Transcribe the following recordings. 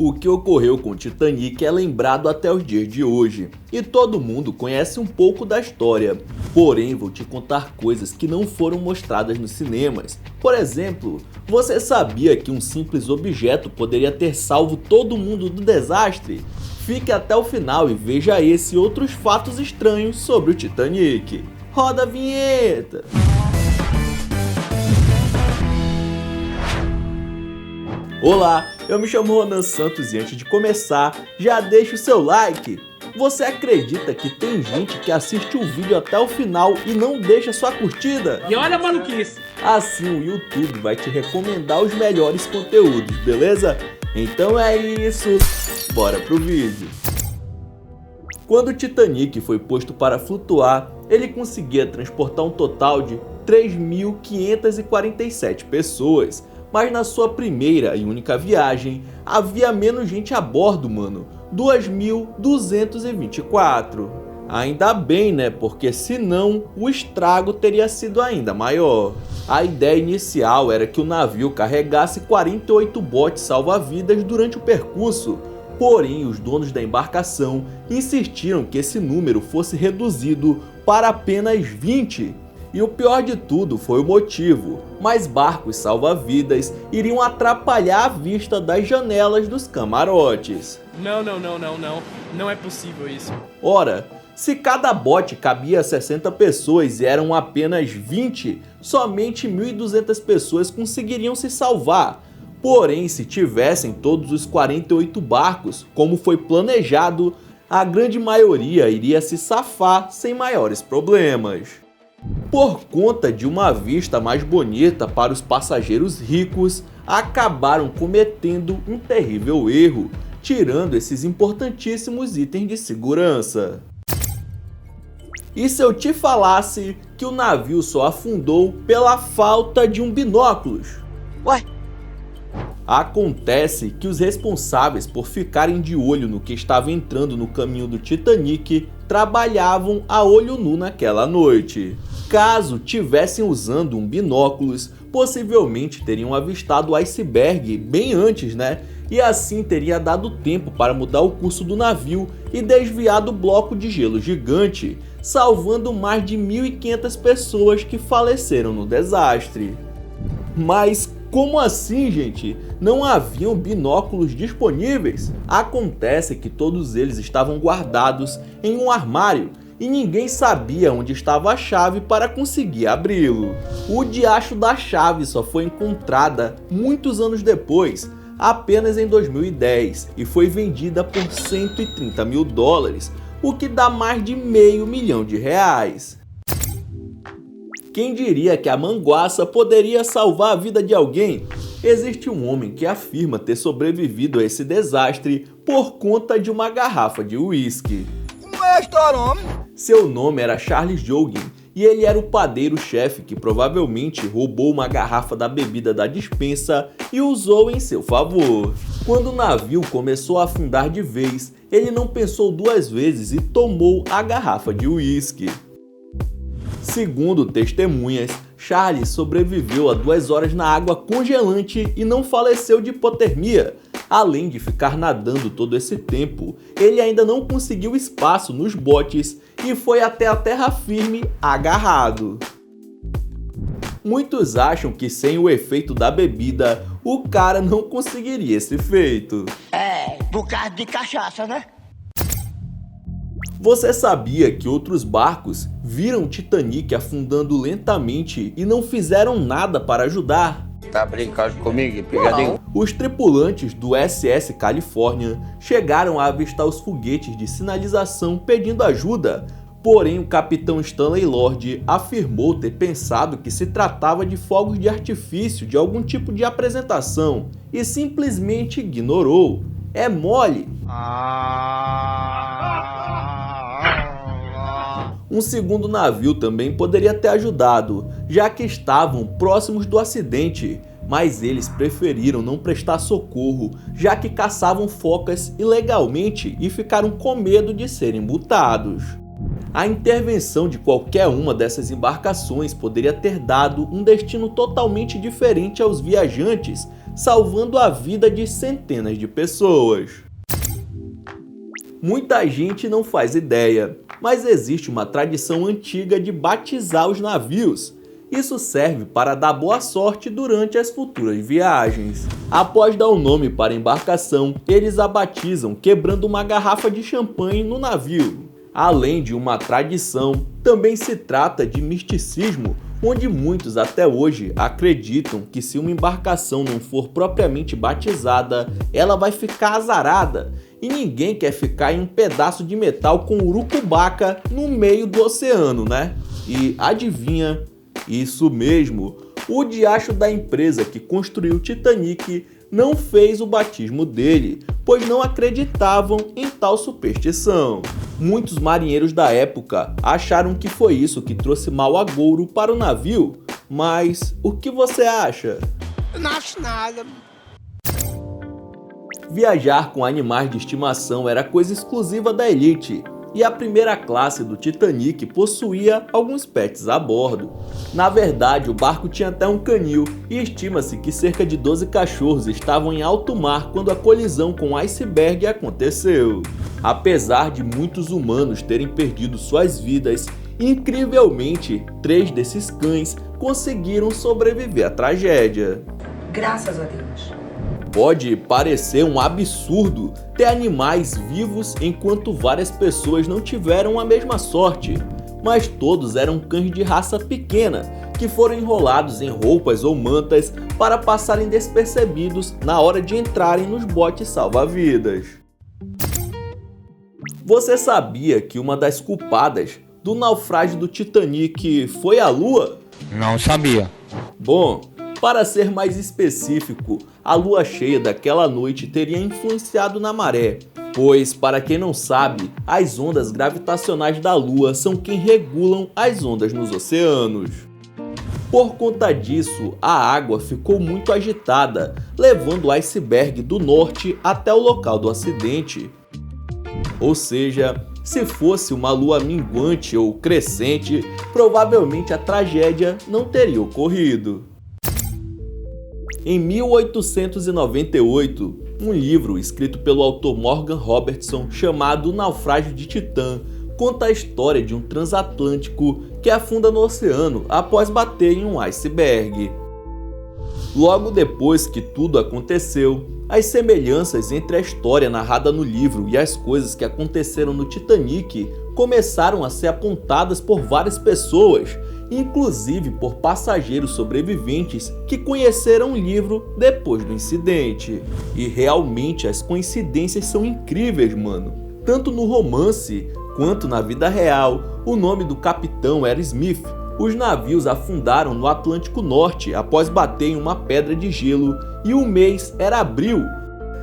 O que ocorreu com o Titanic é lembrado até os dias de hoje, e todo mundo conhece um pouco da história. Porém, vou te contar coisas que não foram mostradas nos cinemas. Por exemplo, você sabia que um simples objeto poderia ter salvo todo mundo do desastre? Fique até o final e veja esse e outros fatos estranhos sobre o Titanic. Roda a vinheta! Olá, eu me chamo Ronan Santos e antes de começar, já deixa o seu like. Você acredita que tem gente que assiste o vídeo até o final e não deixa sua curtida? E olha a maluquice! Assim o YouTube vai te recomendar os melhores conteúdos, beleza? Então é isso, bora pro vídeo. Quando o Titanic foi posto para flutuar, ele conseguia transportar um total de 3.547 pessoas. Mas na sua primeira e única viagem, havia menos gente a bordo, mano. 2.224. Ainda bem, né? Porque senão o estrago teria sido ainda maior. A ideia inicial era que o navio carregasse 48 botes salva-vidas durante o percurso. Porém, os donos da embarcação insistiram que esse número fosse reduzido para apenas 20. E o pior de tudo foi o motivo, mais barcos salva-vidas iriam atrapalhar a vista das janelas dos camarotes. Não é possível isso. Ora, se cada bote cabia 60 pessoas e eram apenas 20, somente 1.200 pessoas conseguiriam se salvar. Porém, se tivessem todos os 48 barcos, como foi planejado, a grande maioria iria se safar sem maiores problemas. Por conta de uma vista mais bonita para os passageiros ricos, acabaram cometendo um terrível erro, tirando esses importantíssimos itens de segurança. E se eu te falasse que o navio só afundou pela falta de um binóculos? Ué? Acontece que os responsáveis por ficarem de olho no que estava entrando no caminho do Titanic trabalhavam a olho nu naquela noite. Caso tivessem usando um binóculos, possivelmente teriam avistado o iceberg bem antes, né? E assim teria dado tempo para mudar o curso do navio e desviar do bloco de gelo gigante, salvando mais de 1.500 pessoas que faleceram no desastre. Mas como assim, gente? Não haviam binóculos disponíveis? Acontece que todos eles estavam guardados em um armário e ninguém sabia onde estava a chave para conseguir abri-lo. O diacho da chave só foi encontrada muitos anos depois, apenas em 2010, e foi vendida por $130 mil, o que dá mais de R$500 mil. Quem diria que a manguaça poderia salvar a vida de alguém? Existe um homem que afirma ter sobrevivido a esse desastre por conta de uma garrafa de uísque. Qual é a história, homem? Seu nome era Charles Joughin e ele era o padeiro-chefe que provavelmente roubou uma garrafa da bebida da despensa e usou em seu favor. Quando o navio começou a afundar de vez, ele não pensou duas vezes e tomou a garrafa de uísque. Segundo testemunhas, Charles sobreviveu a 2 horas na água congelante e não faleceu de hipotermia. Além de ficar nadando todo esse tempo, ele ainda não conseguiu espaço nos botes e foi até a terra firme agarrado. Muitos acham que sem o efeito da bebida, o cara não conseguiria esse feito. Por causa de cachaça, né? Você sabia que outros barcos viram o Titanic afundando lentamente e não fizeram nada para ajudar? Tá brincando comigo, pegadinho? Os tripulantes do SS California chegaram a avistar os foguetes de sinalização pedindo ajuda, porém o capitão Stanley Lord afirmou ter pensado que se tratava de fogos de artifício de algum tipo de apresentação e simplesmente ignorou. É mole! Um segundo navio também poderia ter ajudado, já que estavam próximos do acidente, mas eles preferiram não prestar socorro, já que caçavam focas ilegalmente e ficaram com medo de serem multados. A intervenção de qualquer uma dessas embarcações poderia ter dado um destino totalmente diferente aos viajantes, salvando a vida de centenas de pessoas. Muita gente não faz ideia, mas existe uma tradição antiga de batizar os navios. Isso serve para dar boa sorte durante as futuras viagens. Após dar o nome para a embarcação, eles a batizam quebrando uma garrafa de champanhe no navio. Além de uma tradição, também se trata de misticismo, onde muitos até hoje acreditam que se uma embarcação não for propriamente batizada, ela vai ficar azarada. E ninguém quer ficar em um pedaço de metal com urucubaca no meio do oceano, né? E adivinha? Isso mesmo, o diacho da empresa que construiu o Titanic não fez o batismo dele, pois não acreditavam em tal superstição. Muitos marinheiros da época acharam que foi isso que trouxe mau agouro para o navio, mas o que você acha? Não acho nada. Viajar com animais de estimação era coisa exclusiva da elite, e a primeira classe do Titanic possuía alguns pets a bordo. Na verdade, o barco tinha até um canil, e estima-se que cerca de 12 cachorros estavam em alto mar quando a colisão com o iceberg aconteceu. Apesar de muitos humanos terem perdido suas vidas, incrivelmente, 3 desses cães conseguiram sobreviver à tragédia. Graças a Deus. Pode parecer um absurdo ter animais vivos enquanto várias pessoas não tiveram a mesma sorte, mas todos eram cães de raça pequena que foram enrolados em roupas ou mantas para passarem despercebidos na hora de entrarem nos botes salva-vidas. Você sabia que uma das culpadas do naufrágio do Titanic foi a Lua? Não sabia. Bom, para ser mais específico, a lua cheia daquela noite teria influenciado na maré, pois, para quem não sabe, as ondas gravitacionais da Lua são quem regulam as ondas nos oceanos. Por conta disso, a água ficou muito agitada, levando o iceberg do norte até o local do acidente. Ou seja, se fosse uma lua minguante ou crescente, provavelmente a tragédia não teria ocorrido. Em 1898, um livro escrito pelo autor Morgan Robertson chamado O Naufrágio de Titã conta a história de um transatlântico que afunda no oceano após bater em um iceberg. Logo depois que tudo aconteceu, as semelhanças entre a história narrada no livro e as coisas que aconteceram no Titanic começaram a ser apontadas por várias pessoas, inclusive por passageiros sobreviventes que conheceram o livro depois do incidente. E realmente as coincidências são incríveis, mano. Tanto no romance quanto na vida real, o nome do capitão era Smith. Os navios afundaram no Atlântico Norte após bater em uma pedra de gelo e o mês era abril,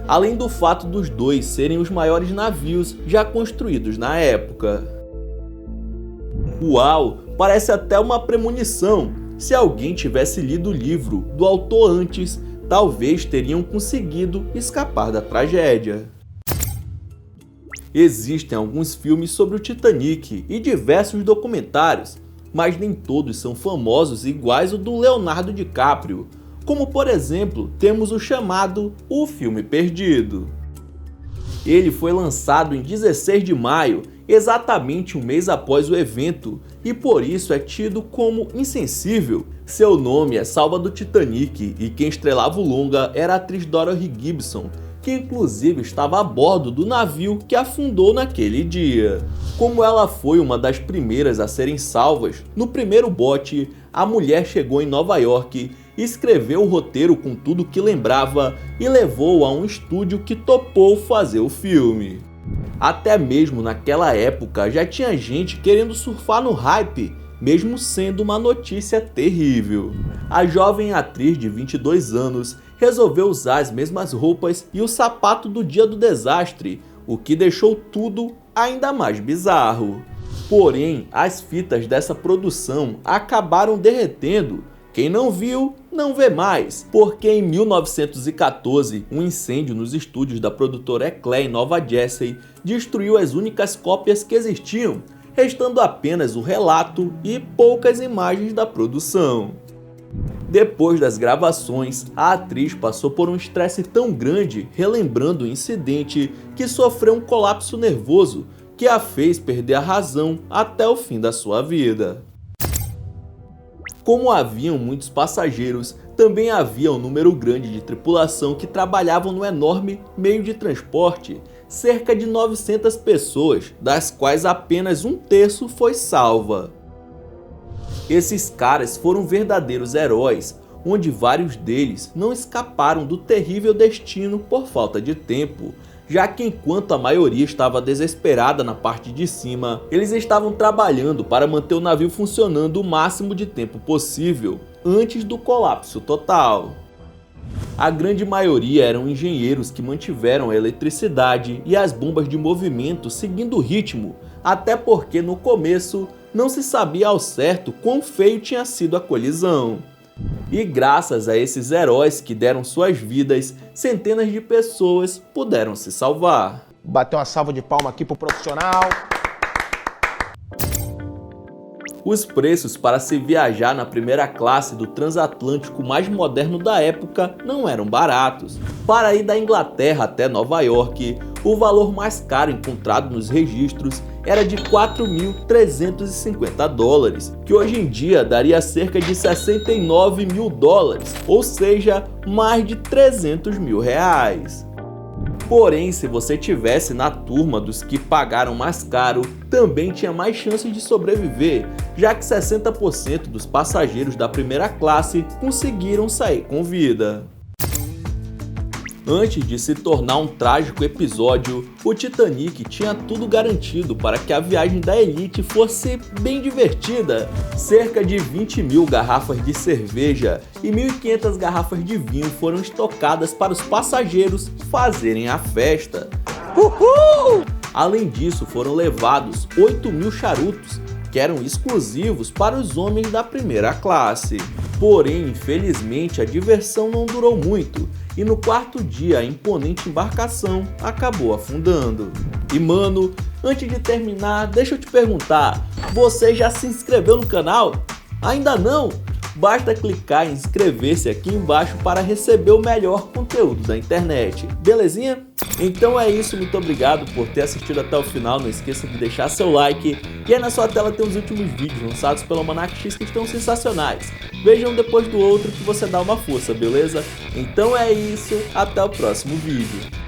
além do fato dos dois serem os maiores navios já construídos na época. Uau! Parece até uma premonição. Se alguém tivesse lido o livro do autor antes, talvez teriam conseguido escapar da tragédia. Existem alguns filmes sobre o Titanic e diversos documentários, mas nem todos são famosos iguais o do Leonardo DiCaprio, como por exemplo, temos o chamado O Filme Perdido. Ele foi lançado em 16 de maio, exatamente um mês após o evento, e por isso é tido como insensível. Seu nome é Salva do Titanic e quem estrelava o longa era a atriz Dorothy Gibson, que inclusive estava a bordo do navio que afundou naquele dia. Como ela foi uma das primeiras a serem salvas, no primeiro bote, a mulher chegou em Nova York, escreveu o roteiro com tudo que lembrava e levou a um estúdio que topou fazer o filme. Até mesmo naquela época já tinha gente querendo surfar no hype, mesmo sendo uma notícia terrível. A jovem atriz de 22 anos resolveu usar as mesmas roupas e o sapato do dia do desastre, o que deixou tudo ainda mais bizarro. Porém, as fitas dessa produção acabaram derretendo. Quem não viu, não vê mais, porque em 1914, um incêndio nos estúdios da produtora Eclair em Nova Jersey destruiu as únicas cópias que existiam, restando apenas o relato e poucas imagens da produção. Depois das gravações, a atriz passou por um estresse tão grande, relembrando o incidente, que sofreu um colapso nervoso que a fez perder a razão até o fim da sua vida. Como haviam muitos passageiros, também havia um número grande de tripulação que trabalhavam no enorme meio de transporte, cerca de 900 pessoas, das quais apenas um terço foi salva. Esses caras foram verdadeiros heróis, onde vários deles não escaparam do terrível destino por falta de tempo, já que enquanto a maioria estava desesperada na parte de cima, eles estavam trabalhando para manter o navio funcionando o máximo de tempo possível, antes do colapso total. A grande maioria eram engenheiros que mantiveram a eletricidade e as bombas de movimento seguindo o ritmo, até porque no começo não se sabia ao certo quão feio tinha sido a colisão. E graças a esses heróis que deram suas vidas, centenas de pessoas puderam se salvar. Bateu uma salva de palma aqui pro profissional. Os preços para se viajar na primeira classe do transatlântico mais moderno da época não eram baratos. Para ir da Inglaterra até Nova York, o valor mais caro encontrado nos registros era de 4.350 dólares, que hoje em dia daria cerca de 69 mil dólares, ou seja, mais de 300 mil reais. Porém, se você tivesse na turma dos que pagaram mais caro, também tinha mais chances de sobreviver, já que 60% dos passageiros da primeira classe conseguiram sair com vida. Antes de se tornar um trágico episódio, o Titanic tinha tudo garantido para que a viagem da elite fosse bem divertida. Cerca de 20 mil garrafas de cerveja e 1.500 garrafas de vinho foram estocadas para os passageiros fazerem a festa. Uhul! Além disso, foram levados 8.000 charutos, que eram exclusivos para os homens da primeira classe. Porém, infelizmente, a diversão não durou muito, e no quarto dia a imponente embarcação acabou afundando. E mano, antes de terminar, deixa eu te perguntar, você já se inscreveu no canal? Ainda não? Basta clicar em inscrever-se aqui embaixo para receber o melhor conteúdo da internet, belezinha? Então é isso, muito obrigado por ter assistido até o final, não esqueça de deixar seu like, e aí na sua tela tem os últimos vídeos lançados pelo Almanac X que estão sensacionais. Vejam um depois do outro que você dá uma força, beleza? Então é isso, até o próximo vídeo.